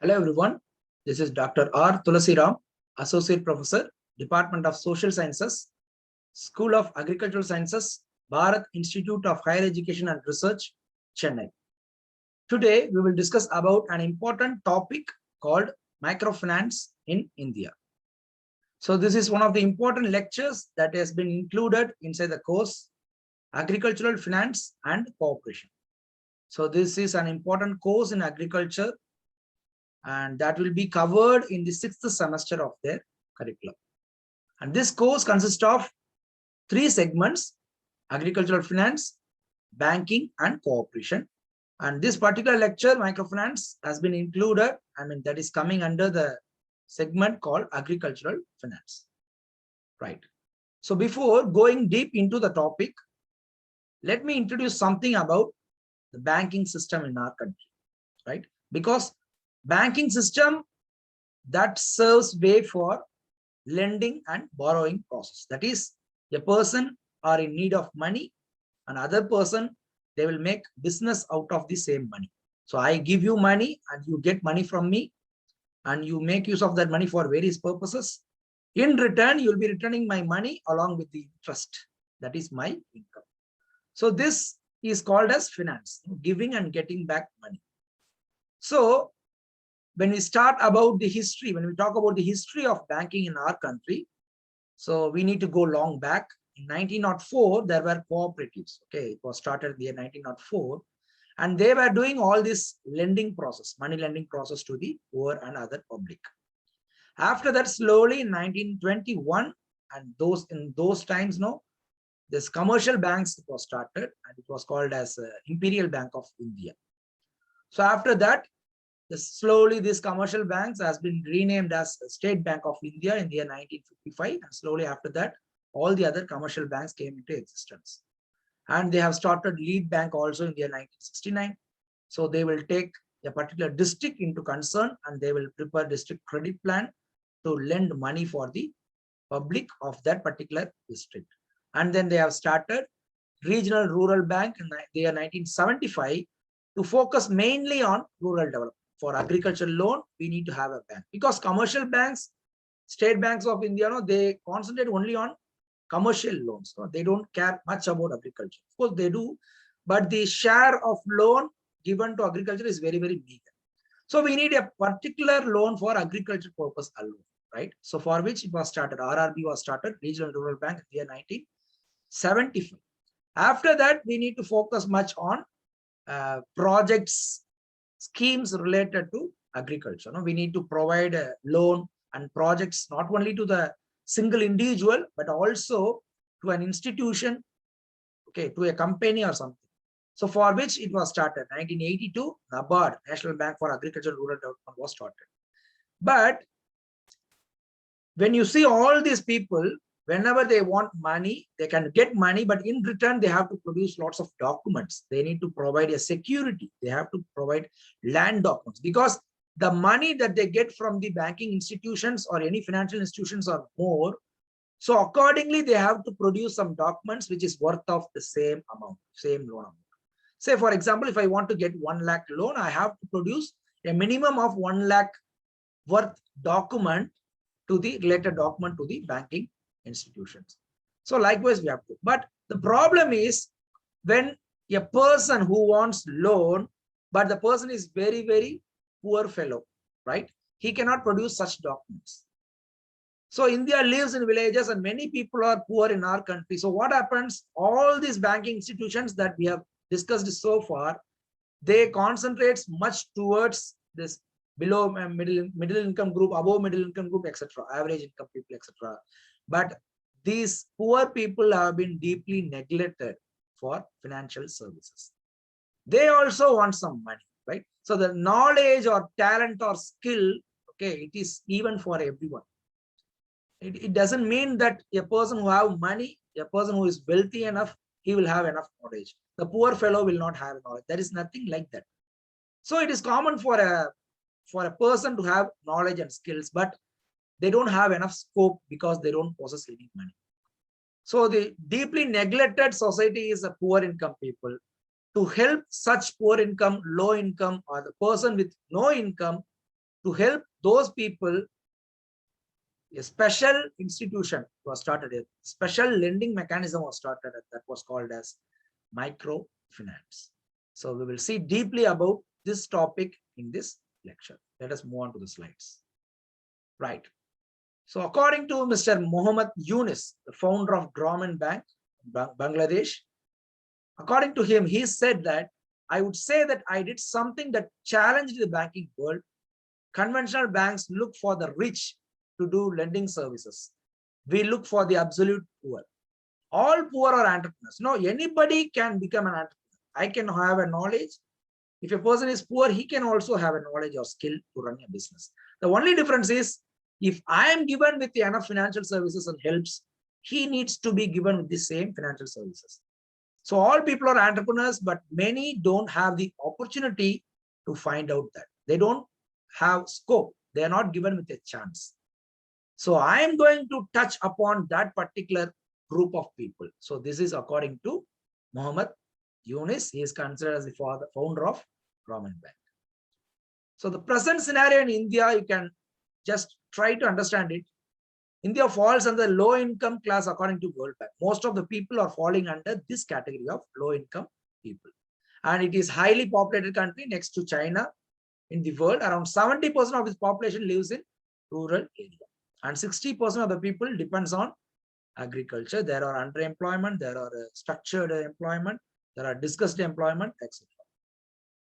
Hello everyone, this is Dr.R.Thulasiram, Associate Professor, Department of Social Sciences, School of Agricultural Sciences, Bharat Institute of Higher Education and Research, Chennai. Today we will discuss about an important topic called microfinance in India. So this is one of the important lectures that has been included inside the course Agricultural Finance and Cooperation. So this is an important course in agriculture, and that will be covered in the 6th semester of their curriculum. And this course consists of 3 segments: agricultural finance, banking, and cooperation. And this particular lecture, microfinance, has been included. That is coming under the segment called agricultural finance. Right. So before going deep into the topic, let me introduce something about the banking system in our country. Right. Because banking system that serves way for lending and borrowing process. That is, a person are in need of money, another person, they will make business out of the same money. So I give you money and you get money from me, and you make use of that money for various purposes. In return, you will be returning my money along with the interest. That is my income. So this is called as finance, giving and getting back money. So when we start about the history, when we talk about the history of banking in our country, so we need to go long back. In 1904, there were cooperatives. Okay, it was started in the year 1904, and they were doing all this lending process, money lending process to the poor and other public. After that, slowly in 1921, and in those times, this commercial banks was started, and it was called as Imperial Bank of India. So after that, slowly these commercial banks has been renamed as State Bank of India in the year 1955, and slowly after that, all the other commercial banks came into existence. And they have started Lead Bank also in the year 1969. So they will take a particular district into concern, and they will prepare district credit plan to lend money for the public of that particular district. And then they have started Regional Rural Bank in the year 1975 to focus mainly on rural development. For agriculture loan, we need to have a bank, because commercial banks, state banks of India, they concentrate only on commercial loans. They don't care much about agriculture. Of course, they do, but the share of loan given to agriculture is very, very meager. So we need a particular loan for agriculture purpose alone, right? So for which it was started, RRB was started, Regional Rural Bank in the year 1975. After that, we need to focus much on projects, schemes related to agriculture. We need to provide a loan and projects not only to the single individual, but also to an institution, okay, to a company or something. So for which it was started, 1982, NABARD, National Bank for Agriculture and Rural Development, was started. But when you see all these people, whenever they want money, they can get money, but in return, they have to produce lots of documents. They need to provide a security. They have to provide land documents, because the money that they get from the banking institutions or any financial institutions are more. So accordingly, they have to produce some documents which is worth of the same amount, same loan amount. Say, for example, if I want to get 1 lakh loan, I have to produce a minimum of 1 lakh worth document to the related document to the banking institutions. So likewise we have to. But the problem is, when a person who wants loan, but the person is very, very poor fellow, right? He cannot produce such documents. So India lives in villages, and many people are poor in our country. So what happens? All these banking institutions that we have discussed so far, they concentrate much towards this below middle income group, above middle income group, etc., average income people, etc. But these poor people have been deeply neglected for financial services. They also want some money, right? So the knowledge or talent or skill, okay, it is even for everyone. It doesn't mean that a person who have money, a person who is wealthy enough, he will have enough knowledge. The poor fellow will not have knowledge. There is nothing like that. So it is common for a person to have knowledge and skills, but they don't have enough scope because they don't possess any money. So the deeply neglected society is the poor income people. To help such poor income, low income, or the person with no income, To help those people, a special institution was started, a special lending mechanism was started that was called as microfinance. So we will see deeply about this topic in this lecture. Let us move on to the slides. Right. So according to Mr. Muhammad Yunus, the founder of Grameen Bank, Bangladesh, according to him, he said that I would say that I did something that challenged the banking world. Conventional banks look for the rich to do lending services. We look for the absolute poor. All poor are entrepreneurs. No, anybody can become an entrepreneur. I can have a knowledge. If a person is poor, he can also have a knowledge or skill to run a business. The only difference is, if I am given with enough financial services and helps, he needs to be given with the same financial services. So all people are entrepreneurs, but many don't have the opportunity to find out that. They don't have scope. They are not given with a chance. So I am going to touch upon that particular group of people. So this is according to Muhammad Yunus. He is considered as the founder of Grameen Bank. So the present scenario in India, you can just try to understand it. India falls under the low income class according to World Bank. Most of the people are falling under this category of low income people. And it is highly populated country next to China in the world. Around 70% of its population lives in rural area. And 60% of the people depends on agriculture. There are underemployment, there are structured employment, there are discussed employment, etc.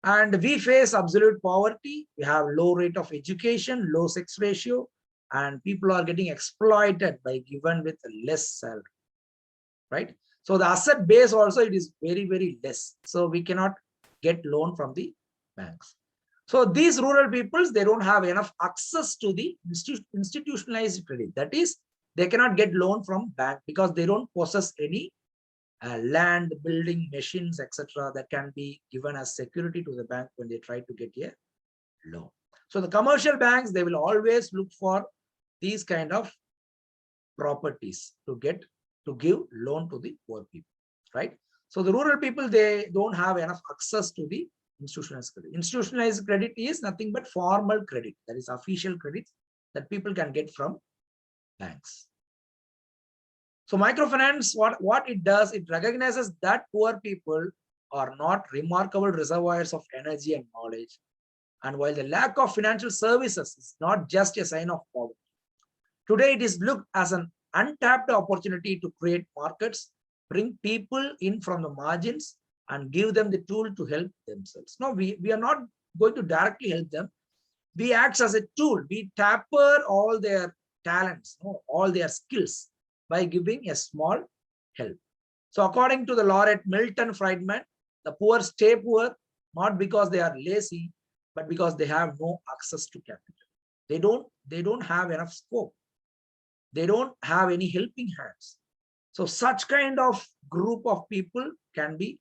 And we face absolute poverty. We have low rate of education, low sex ratio, and people are getting exploited by given with less salary, right? So the asset base also, it is very, very less. So we cannot get loan from the banks. So these rural peoples, they don't have enough access to the institutionalized credit. That is, they cannot get loan from bank because they don't possess any land, building, machines, etc. that can be given as security to the bank when they try to get a loan. So the commercial banks, they will always look for these kind of properties to give loan to the poor people, right? So the rural people, they don't have enough access to the institutionalized credit. Institutionalized credit is nothing but formal credit, that is official credit that people can get from banks. So microfinance, what it does, it recognizes that poor people are not remarkable reservoirs of energy and knowledge. And while the lack of financial services is not just a sign of poverty, today it is looked as an untapped opportunity to create markets, bring people in from the margins, and give them the tool to help themselves. No, we are not going to directly help them. We act as a tool. We taper all their talents, all their skills by giving a small help. So according to the laureate Milton Friedman, the poor stay poor not because they are lazy, but because they have no access to capital. They don't have enough scope. They don't have any helping hands. So such kind of group of people can be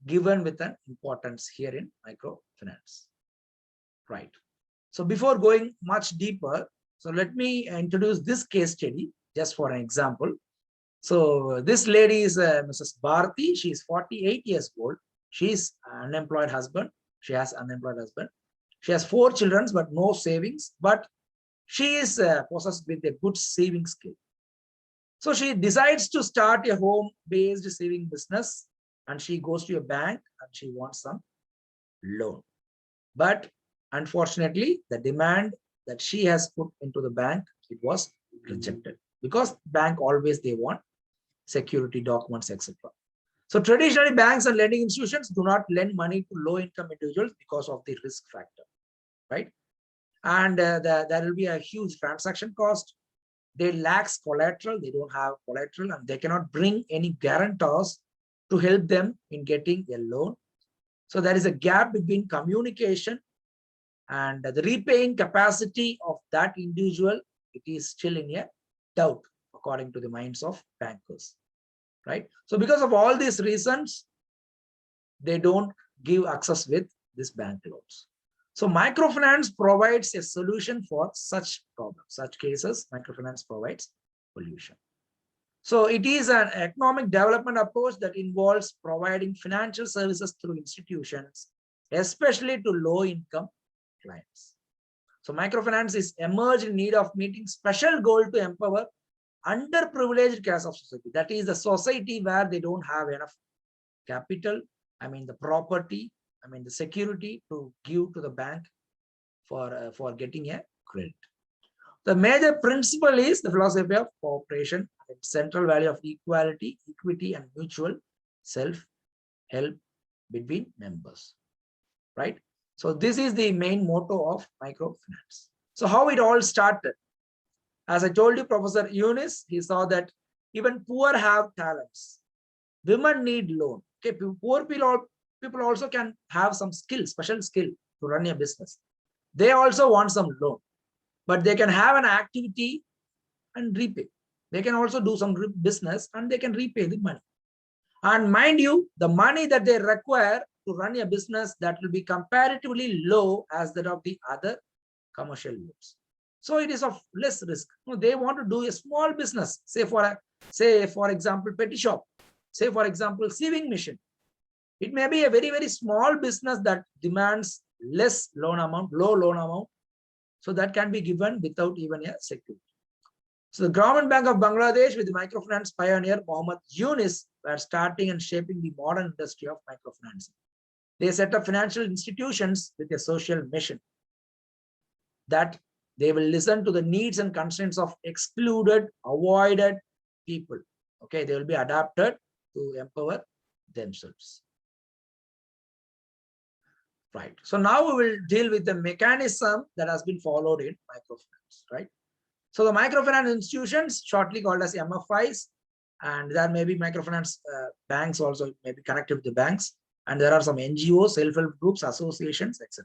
given with an importance here in microfinance, right? So before going much deeper, so let me introduce this case study just for an example. So this lady is Mrs. Bharati. She is 48 years old. She is unemployed husband. She has unemployed husband. She has 4 children, but no savings. But she is possessed with a good saving skill. So she decides to start a home-based saving business, and she goes to a bank and she wants some loan. But unfortunately, the demand that she has put into the bank, it was rejected because bank always they want security documents, etc. So traditionally, banks and lending institutions do not lend money to low-income individuals because of the risk factor, right? And there will be a huge transaction cost. They lack collateral. They don't have collateral, and they cannot bring any guarantors to help them in getting a loan. So there is a gap between communication and the repaying capacity of that individual. It is still in a doubt according to the minds of bankers, right? So because of all these reasons, they don't give access with this bank loans. So microfinance provides a solution for such problems, such cases. Microfinance provides solution. So it is an economic development approach that involves providing financial services through institutions, especially to low-income clients. So microfinance is emerged in need of meeting special goal to empower underprivileged class of society. That is the society where they don't have enough capital, the property, the security to give to the bank for getting a credit. The major principle is the philosophy of cooperation and central value of equality, equity, and mutual self-help between members, right? So this is the main motto of microfinance. So how it all started? As I told you, Professor Eunice, he saw that even poor have talents. Women need loan. Okay, poor people also can have some skill, special skill to run a business. They also want some loan, but they can have an activity and repay. They can also do some business and they can repay the money. And mind you, the money that they require to run a business, that will be comparatively low as that of the other commercial loans. So it is of less risk. They want to do a small business, say for example, petty shop, say for example, sewing machine. It may be a very, very small business that demands less loan amount, low loan amount. So that can be given without even a security. So the Government Bank of Bangladesh with the microfinance pioneer Muhammad Yunus were starting and shaping the modern industry of microfinance. They set up financial institutions with a social mission that they will listen to the needs and constraints of excluded, avoided people. Okay, they will be adapted to empower themselves. Right. So now we will deal with the mechanism that has been followed in microfinance, right? So the microfinance institutions, shortly called as MFIs, and there may be microfinance banks also may be connected with the banks, and there are some NGOs, self-help groups, associations, etc.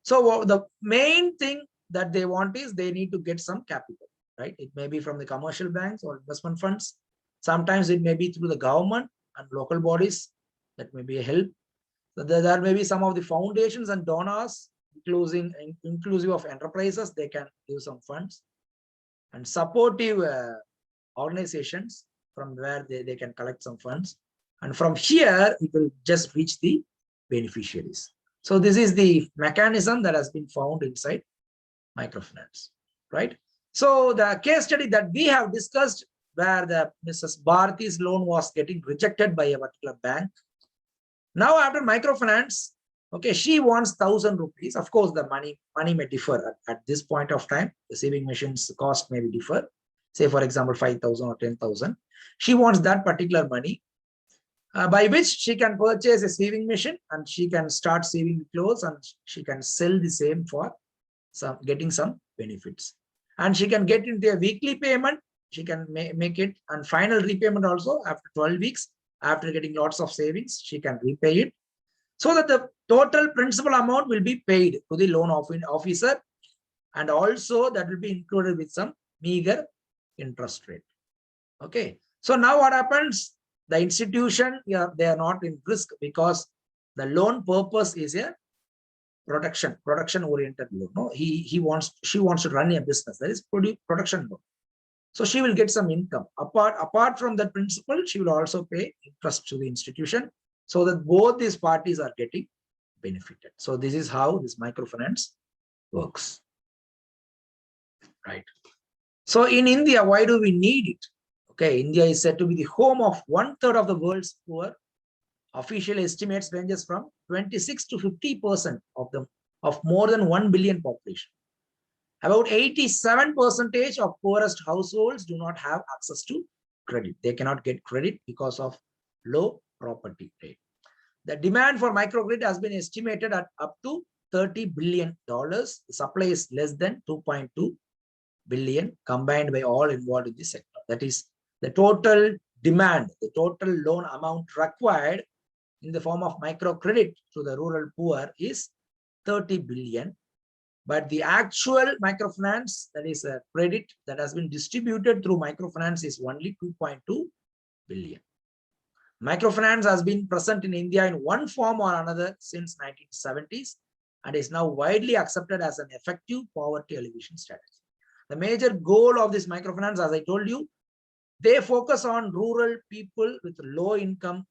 So the main thing that they want is they need to get some capital, right? It may be from the commercial banks or investment funds. Sometimes it may be through the government and local bodies. That may be a help. So there may be some of the foundations and donors, inclusive of enterprises, they can give some funds, and supportive organizations from where they can collect some funds. And from here, it will just reach the beneficiaries. So this is the mechanism that has been found inside microfinance, right? So the case study that we have discussed, where the Mrs. Bharati's loan was getting rejected by a particular bank. Now after microfinance, okay, she wants 1,000 rupees. Of course, the money may differ at this point of time. The saving machine's cost may differ. Say, for example, 5,000 or 10,000. She wants that particular money, by which she can purchase a saving machine and she can start saving clothes and she can sell the same for getting some benefits. And she can get into a weekly payment. She can make it, and final repayment also after 12 weeks. After getting lots of savings, she can repay it, so that the total principal amount will be paid to the loan officer, and also that will be included with some meager interest rate. Okay, so now what happens? The institution, they are not in risk, because the loan purpose is a production oriented loan. No, she wants to run a business, that is production loan. So she will get some income. Apart from that principal, she will also pay interest to the institution, so that both these parties are getting benefited. So this is how this microfinance works, right? So in India, why do we need it? Okay, India is said to be the home of 1/3 of the world's poor. Official estimates ranges from 26 to 50% of more than 1 billion population. About 87% of poorest households do not have access to credit. They cannot get credit because of low property rate. The demand for microcredit has been estimated at up to $30 billion. The supply is less than 2.2 billion combined by all involved in this sector. That is the total demand, the total loan amount required in the form of microcredit to the rural poor is 30 billion. But the actual microfinance, that is a credit that has been distributed through microfinance, is only 2.2 billion. Microfinance has been present in India in one form or another since 1970s and is now widely accepted as an effective poverty alleviation strategy. The major goal of this microfinance, as I told you, they focus on rural people with low income.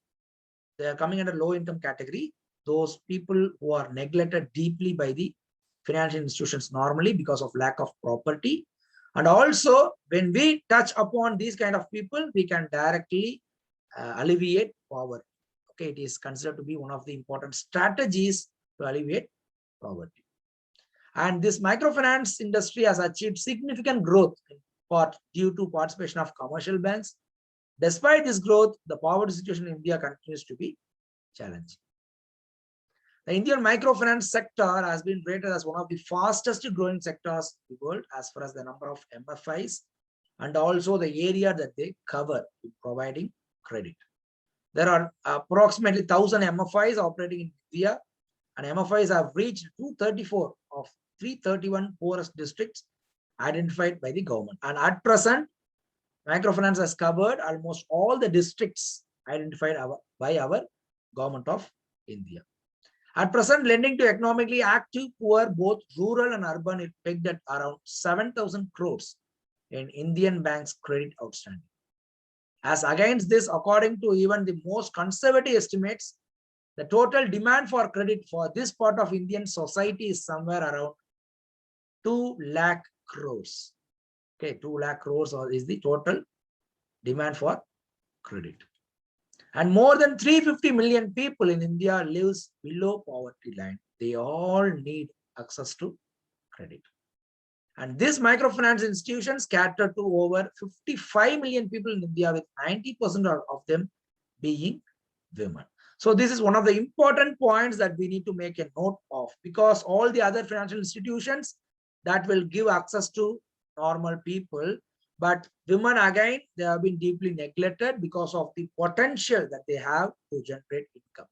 They are coming under low income category. Those people who are neglected deeply by the financial institutions normally because of lack of property. And also, when we touch upon these kind of people, we can directly alleviate poverty. Okay, it is considered to be one of the important strategies to alleviate poverty. And this microfinance industry has achieved significant growth in part due to participation of commercial banks. Despite this growth, the poverty situation in India continues to be challenging. The Indian microfinance sector has been rated as one of the fastest growing sectors in the world as far as the number of MFIs and also the area that they cover in providing credit. There are approximately 1,000 MFIs operating in India, and MFIs have reached 234 of 331 poorest districts identified by the government. And at present, microfinance has covered almost all the districts identified by our government of India. At present, lending to economically active poor, both rural and urban, is pegged at around 7,000 crores in Indian banks' credit outstanding. As against this, according to even the most conservative estimates, the total demand for credit for this part of Indian society is somewhere around 2 lakh crores. Okay, 2 lakh crores is the total demand for credit. And more than 350 million people in India lives below poverty line. They all need access to credit. And these microfinance institutions cater to over 55 million people in India, with 90% of them being women. So this is one of the important points that we need to make a note of, because all the other financial institutions that will give access to normal people, but women, again, they have been deeply neglected because of the potential that they have to generate income.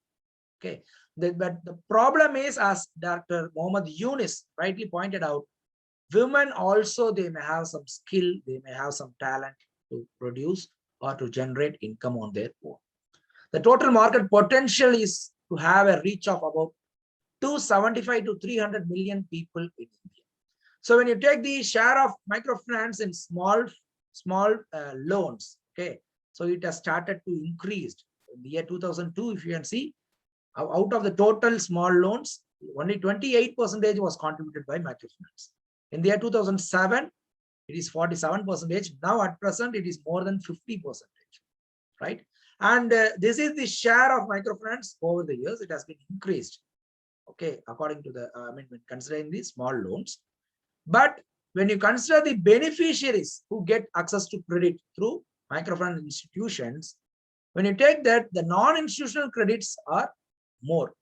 Okay, but the problem is, as Dr. Mohammed Yunus rightly pointed out, women also, they may have some skill, they may have some talent to produce or to generate income on their own. The total market potential is to have a reach of about 275 to 300 million people in India. So when you take the share of microfinance in small loans, okay, so it has started to increase. In the year 2002, if you can see, out of the total small loans, only 28% was contributed by microfinance. In the year 2007, it is 47%. Now at present, it is more than 50%, right? And this is the share of microfinance over the years. It has been increased, okay, according to the, when considering the small loans. But when you consider the beneficiaries who get access to credit through microfinance institutions, when you take that, the non-institutional credits are more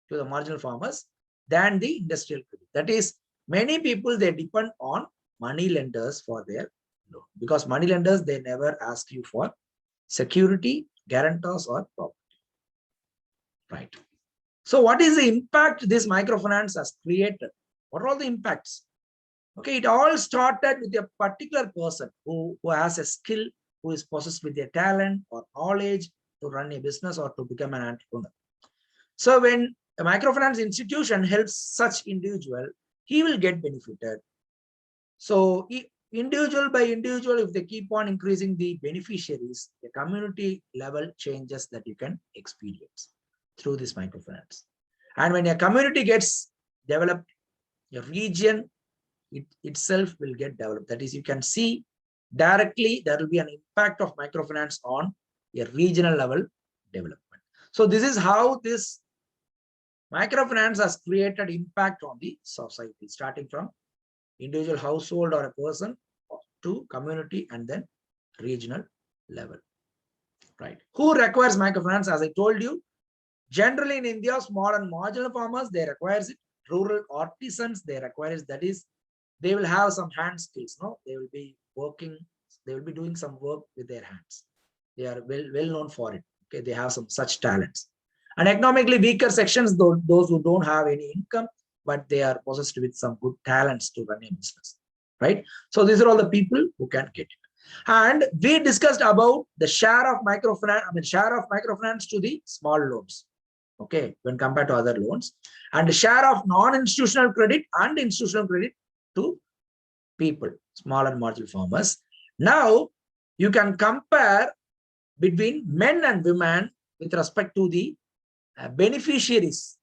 to the marginal farmers than the industrial credit. That is, many people, they depend on money lenders for their loan, because money lenders, they never ask you for security, guarantors, or property, right? So what is the impact this microfinance has created? What are all the impacts? Okay, it all started with a particular person who has a skill, who is possessed with a talent or knowledge to run a business or to become an entrepreneur. So when a microfinance institution helps such individual, he will get benefited. So individual by individual, if they keep on increasing the beneficiaries, the community level changes that you can experience through this microfinance. And when a community gets developed, a region itself will get developed. That is, you can see directly there will be an impact of microfinance on a regional level development. So this is how this microfinance has created impact on the society, starting from individual household or a person to community and then regional level, right? Who requires microfinance? As I told you, generally in India, small and marginal farmers, they require it. Rural artisans, they require it. That is, they will have some hand skills, no? They will be working, they will be doing some work with their hands. They are well known for it. Okay, they have some such talents. And economically weaker sections, those who don't have any income, but they are possessed with some good talents to run a business, right? So these are all the people who can get it. And we discussed about the share of microfinance, share of microfinance to the small loans, okay, when compared to other loans, and the share of non-institutional credit and institutional credit to people, small and marginal farmers. Now you can compare between men and women with respect to the beneficiaries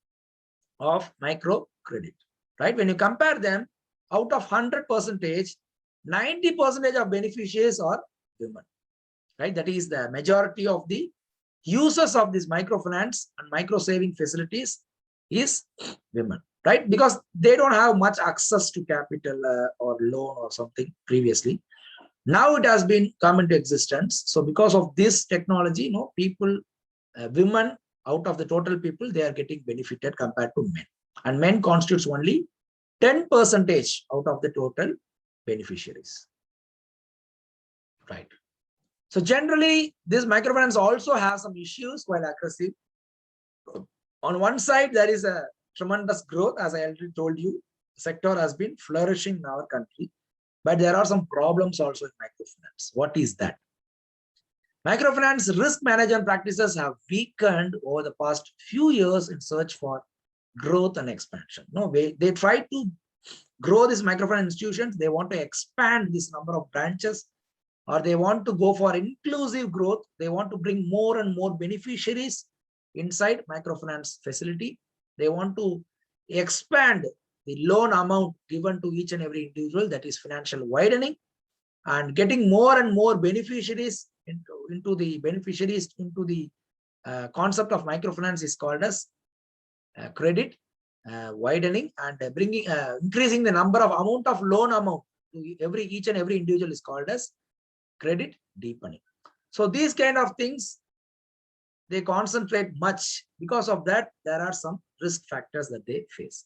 of microcredit. right? When you compare them, out of 100%, 90% of beneficiaries are women, right? That is the majority of the users of this microfinance and micro saving facilities is women, right? Because they don't have much access to capital or loan or something previously. Now it has been come into existence. So because of this technology, people, women out of the total people, they are getting benefited compared to men. And men constitutes only 10% out of the total beneficiaries, right? So generally, this microfinance also has some issues while aggressive. On one side, there is a tremendous growth, as I already told you. The sector has been flourishing in our country, but there are some problems also in microfinance. What is that? Microfinance risk management practices have weakened over the past few years in search for growth and expansion. No, they try to grow these microfinance institutions. They want to expand this number of branches, or they want to go for inclusive growth. They want to bring more and more beneficiaries inside microfinance facility. They want to expand the loan amount given to each and every individual, that is financial widening, and getting more and more beneficiaries into the concept of microfinance is called as credit widening, and bringing increasing the number of amount of loan amount to each and every individual is called as credit deepening. So these kind of things, they concentrate much. Because of that, there are some risk factors that they face.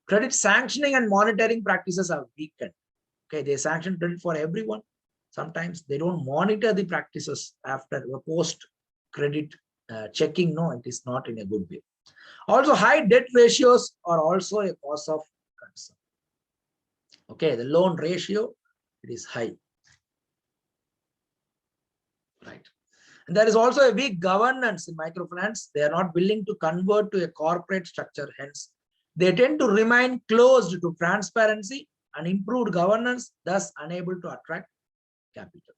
Credit sanctioning and monitoring practices are weakened. Okay, they sanction credit for everyone. Sometimes they don't monitor the practices after the post credit checking. No, it is not in a good way. Also, high debt ratios are also a cause of concern. Okay, the loan ratio, it is high, right? And there is also a weak governance in microfinance. They are not willing to convert to a corporate structure. Hence, they tend to remain closed to transparency and improved governance, thus unable to attract capital.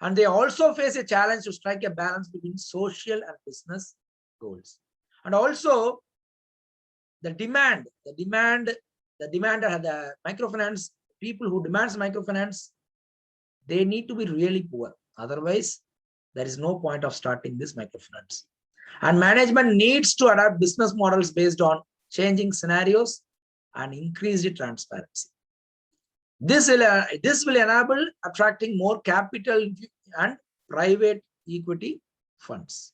And they also face a challenge to strike a balance between social and business goals. And also the microfinance, people who demands microfinance, they need to be really poor. Otherwise, there is no point of starting this microfinance. And management needs to adapt business models based on changing scenarios and increased transparency. This will enable attracting more capital and private equity funds,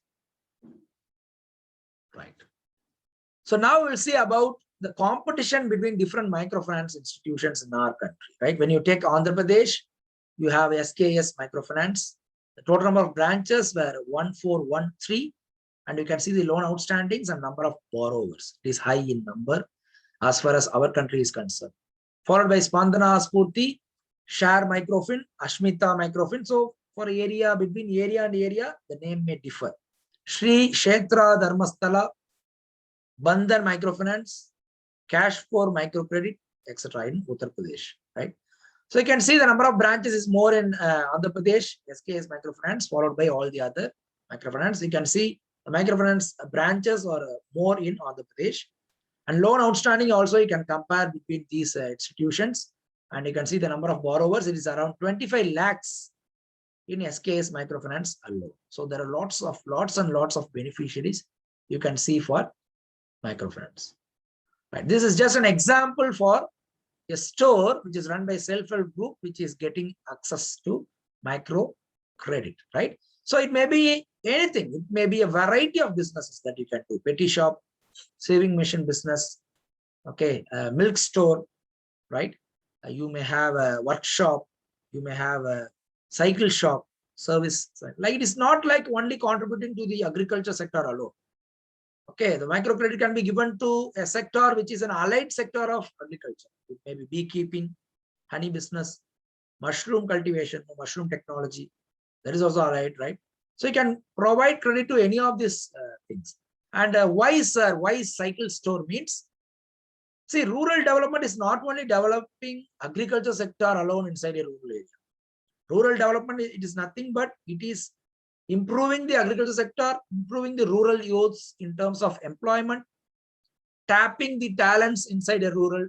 right? So now we'll see about the competition between different microfinance institutions in our country, right? When you take Andhra Pradesh, you have SKS Microfinance. The total number of branches were 1413, and you can see the loan outstandings and number of borrowers. It is high in number as far as our country is concerned. Followed by Spandana Spurti, Share Microfin, Ashmita Microfin. So for area, between area and area, the name may differ. Shri Kshetra Dharmasthala, Bandhan Microfinance, Cash for Microcredit, etc. in Uttar Pradesh, right? So you can see the number of branches is more in Andhra Pradesh, SKS Microfinance, followed by all the other microfinance. You can see the microfinance branches are more in Andhra Pradesh. And loan outstanding also, you can compare between these institutions, and you can see the number of borrowers. It is around 25 lakhs in SKS Microfinance alone. So there are lots and lots of beneficiaries you can see for microfinance. Right. This is just an example for a store which is run by self-help group, which is getting access to micro credit, right? So it may be anything. It may be a variety of businesses that you can do. Petty shop, saving machine business, okay, milk store, right? You may have a workshop, you may have a cycle shop, service. Like, it is not like only contributing to the agriculture sector alone. Okay, the microcredit can be given to a sector which is an allied sector of agriculture. It may be beekeeping, honey business, mushroom cultivation, mushroom technology. That is also allied, right? So you can provide credit to any of these things. And why cycle store means? See, rural development is not only developing agriculture sector alone inside a rural area. Rural development, it is nothing but it is improving the agriculture sector, improving the rural youths in terms of employment, tapping the talents inside a rural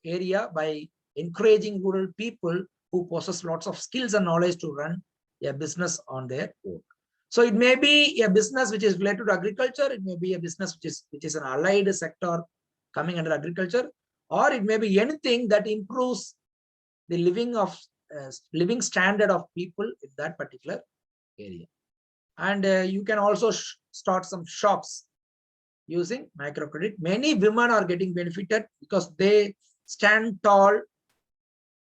area by encouraging rural people who possess lots of skills and knowledge to run a business on their own. So it may be a business which is related to agriculture. It may be a business which is an allied sector coming under agriculture, or it may be anything that improves the living standard of people in that particular area. And you can also start some shops using microcredit. Many women are getting benefited because they stand tall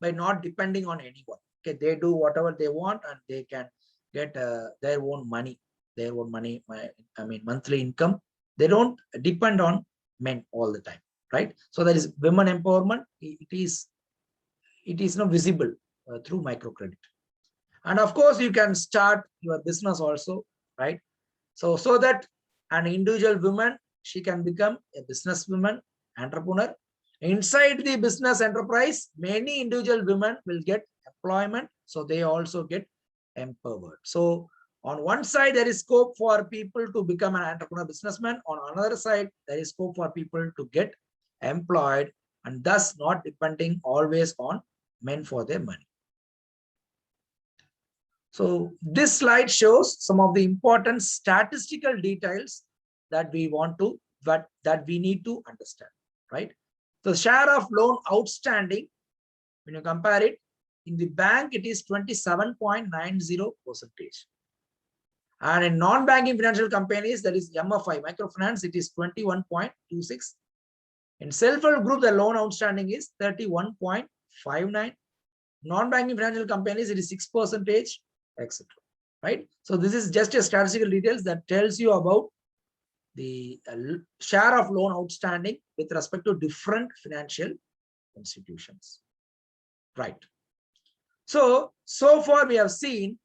by not depending on anyone. Okay, they do whatever they want and they can get their own money, monthly income. They don't depend on men all the time, right? So that is women empowerment. It is not visible through microcredit. And of course, you can start your business also, right? So that an individual woman, she can become a businesswoman, entrepreneur. Inside the business enterprise, many individual women will get employment, so they also get empowered. So on one side, there is scope for people to become an entrepreneur, businessman. On another side, there is scope for people to get employed and thus not depending always on men for their money. So this slide shows some of the important statistical details that we want to, that we need to understand, right? The share of loan outstanding, when you compare it, in the bank, it is 27.90%. And in non-banking financial companies, that is MFI, microfinance, it is 21.26. In self-help group, the loan outstanding is 31.59. Non-banking financial companies, it is 6%, etc. Right? So this is just a statistical details that tells you about the share of loan outstanding with respect to different financial institutions. Right. So far we have seen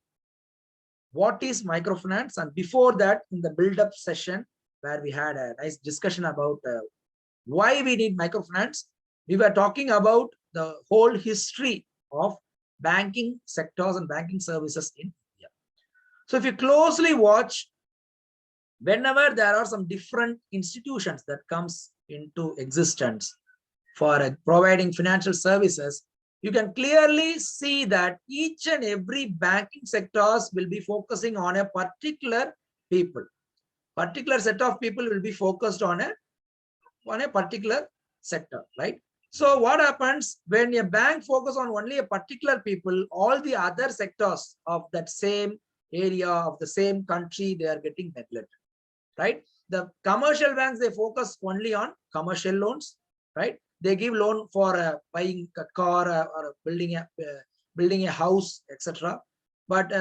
what is microfinance, and before that, in the build-up session where we had a nice discussion about why we need microfinance, we were talking about the whole history of banking sectors and banking services in India. So if you closely watch, whenever there are some different institutions that comes into existence for providing financial services, you can clearly see that each and every banking sectors will be focusing on a particular people. Particular set of people will be focused on a particular sector, right? So what happens when a bank focuses on only a particular people, all the other sectors of that same area, of the same country, they are getting neglected, right? The commercial banks, they focus only on commercial loans, right? They give loan for buying a car or building a house, etc. But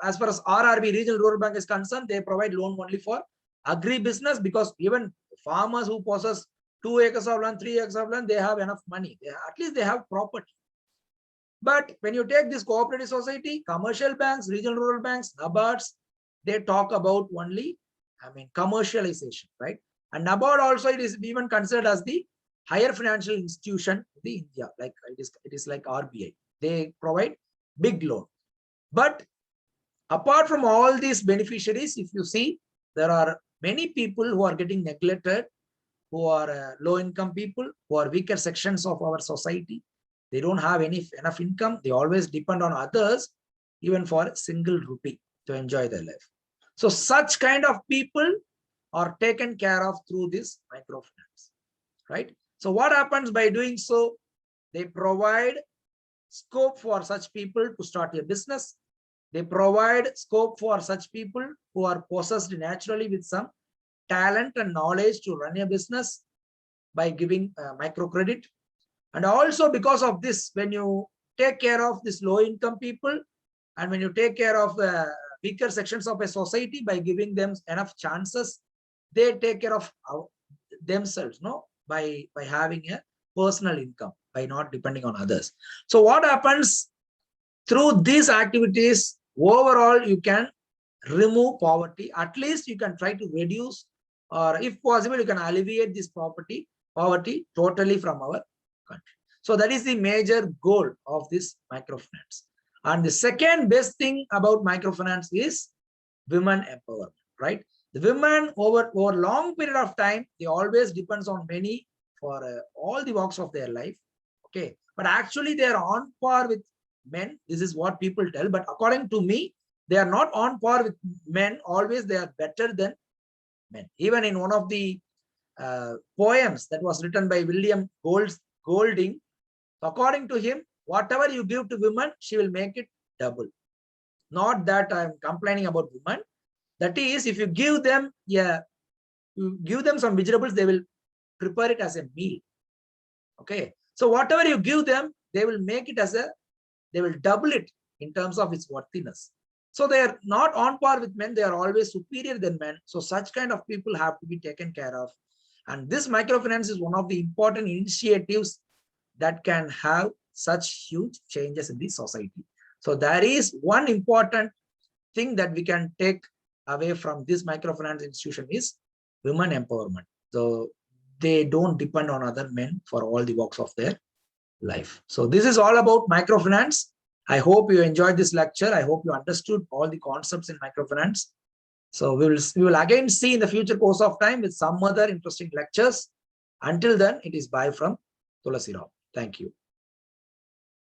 as far as RRB, Regional Rural Bank, is concerned, they provide loan only for agri business, because even farmers who possess 2 acres of land, 3 acres of land, they have enough money. At least they have property. But when you take this cooperative society, commercial banks, regional rural banks, NABARDs, they talk about only, commercialization, right? And NABARD also, it is even considered as the higher financial institution in the India, like it is like RBI. They provide big loan. But apart from all these beneficiaries, if you see, there are many people who are getting neglected, who are low-income people, who are weaker sections of our society. They don't have enough income. They always depend on others, even for a single rupee, to enjoy their life. So such kind of people are taken care of through this microfinance, right? So what happens by doing so? They provide scope for such people to start a business. They provide scope for such people who are possessed naturally with some talent and knowledge to run a business by giving microcredit. And also because of this, when you take care of this low income people, and when you take care of weaker sections of a society by giving them enough chances, they take care of themselves, by having a personal income, by not depending on others. So what happens through these activities, overall, you can remove poverty. At least you can try to reduce, or if possible, you can alleviate this poverty totally from our country. So that is the major goal of this microfinance. And the second best thing about microfinance is women empowerment, right? The women over long period of time, they always depends on many for all the walks of their life. Okay, but actually they are on par with men. This is what people tell, but according to me, they are not on par with men. Always they are better than men. Even in one of the poems that was written by William Golding, according to him, whatever you give to women, she will make it double. Not that I'm complaining about women. That is, if you give them, you give them some vegetables, they will prepare it as a meal. Okay, so whatever you give them, they will make it as they will double it in terms of its worthiness. So they are not on par with men, they are always superior than men. So such kind of people have to be taken care of. And this microfinance is one of the important initiatives that can have such huge changes in the society. So there is one important thing that we can take away from this microfinance institution is women empowerment. So they don't depend on other men for all the walks of their life. So this is all about microfinance. I hope you enjoyed this lecture. I hope you understood all the concepts in microfinance. So we will again see in the future course of time with some other interesting lectures. Until then, it is bye from Thulasiram. Thank you.